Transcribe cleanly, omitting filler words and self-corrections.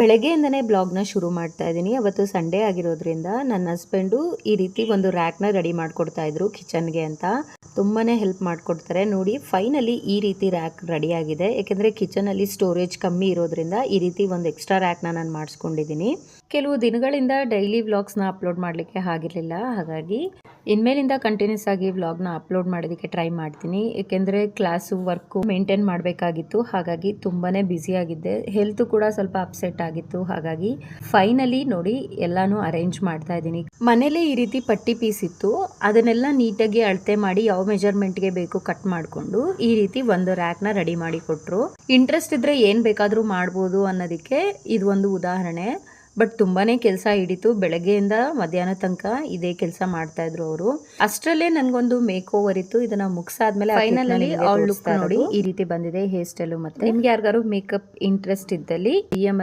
ಬೆಳಗ್ಗೆಯಿಂದನೇ ಬ್ಲಾಗ್ನ ಶುರು ಮಾಡ್ತಾ ಇದ್ದೀನಿ. ಅವತ್ತು ಸಂಡೇ ಆಗಿರೋದ್ರಿಂದ ನನ್ನ ಹಸ್ಬೆಂಡು ಈ ರೀತಿ ಒಂದು ರ್ಯಾಕ್ನ ರೆಡಿ ಮಾಡಿಕೊಡ್ತಾ ಇದ್ರು ಕಿಚನ್ಗೆ ಅಂತ. ತುಂಬಾನೇ ಹೆಲ್ಪ್ ಮಾಡಿಕೊಡ್ತಾರೆ. ನೋಡಿ ಫೈನಲಿ ಈ ರೀತಿ ರ್ಯಾಕ್ ರೆಡಿ ಆಗಿದೆ. ಯಾಕೆಂದರೆ ಕಿಚನಲ್ಲಿ ಸ್ಟೋರೇಜ್ ಕಮ್ಮಿ ಇರೋದ್ರಿಂದ ಈ ರೀತಿ ಒಂದು ಎಕ್ಸ್ಟ್ರಾ ರ್ಯಾಕ್ನ ನಾನು ಮಾಡಿಸ್ಕೊಂಡಿದ್ದೀನಿ. ಕೆಲವು ದಿನಗಳಿಂದ ಡೈಲಿ ವ್ಲಾಗ್ಸ್ನ ಅಪ್ಲೋಡ್ ಮಾಡಲಿಕ್ಕೆ ಆಗಿರಲಿಲ್ಲ. ಹಾಗಾಗಿ ಇನ್ಮೇಲಿಂದ ಕಂಟಿನ್ಯೂಸ್ ಆಗಿ ವ್ಲಾಗ್ನ ಅಪ್ಲೋಡ್ ಮಾಡೋದಕ್ಕೆ ಟ್ರೈ ಮಾಡ್ತೀನಿ. ಏಕೆಂದರೆ ಕ್ಲಾಸು ವರ್ಕು ಮೇಂಟೈನ್ ಮಾಡಬೇಕಾಗಿತ್ತು. ಹಾಗಾಗಿ ತುಂಬಾನೇ ಬ್ಯುಸಿ ಆಗಿದ್ದೆ. ಹೆಲ್ತ್ ಕೂಡ ಸ್ವಲ್ಪ ಅಪ್ಸೆಟ್ ಆಗಿತ್ತು. ಹಾಗಾಗಿ ಫೈನಲಿ ನೋಡಿ ಎಲ್ಲಾನು ಅರೇಂಜ್ ಮಾಡ್ತಾ ಇದ್ದೀನಿ. ಮನೇಲಿ ಈ ರೀತಿ ಪಟ್ಟಿ ಪೀಸ್ ಇತ್ತು. ಅದನ್ನೆಲ್ಲ ನೀಟಾಗಿ ಅಳತೆ ಮಾಡಿ ಯಾವ ಮೆಜರ್ಮೆಂಟ್ಗೆ ಬೇಕು ಕಟ್ ಮಾಡಿಕೊಂಡು ಈ ರೀತಿ ಒಂದು ರ್ಯಾಕ್ನ ರೆಡಿ ಮಾಡಿ ಕೊಟ್ಟರು. ಇಂಟ್ರೆಸ್ಟ್ ಇದ್ರೆ ಏನ್ ಬೇಕಾದ್ರೂ ಮಾಡ್ಬೋದು ಅನ್ನೋದಕ್ಕೆ ಇದು ಒಂದು ಉದಾಹರಣೆ. ಬಟ್ ತುಂಬಾನೇ ಕೆಲಸ ಹಿಡಿತು. ಬೆಳಗ್ಗೆಯಿಂದ ಮಧ್ಯಾಹ್ನ ತನಕ ಇದೇ ಕೆಲಸ ಮಾಡ್ತಾ ಇದ್ರು ಅವರು. ಅಷ್ಟರಲ್ಲೇ ನನ್ಗೊಂದು ಮೇಕ್ ಓವರ್ ಇತ್ತು. ಇದನ್ನ ಮುಗಿಸಾದ್ಮೇಲೆ ಫೈನಲಿ ಅವಳ ಲುಕ್ ನೋಡಿ ಈ ರೀತಿ ಬಂದಿದೆ. ಹೇರ್ ಸ್ಟೈಲು ಮತ್ತೆ ನಿಮ್ಗೆ ಯಾರಿಗಾರು ಮೇಕಪ್ ಇಂಟ್ರೆಸ್ಟ್ ಇದ್ದಲ್ಲಿ DM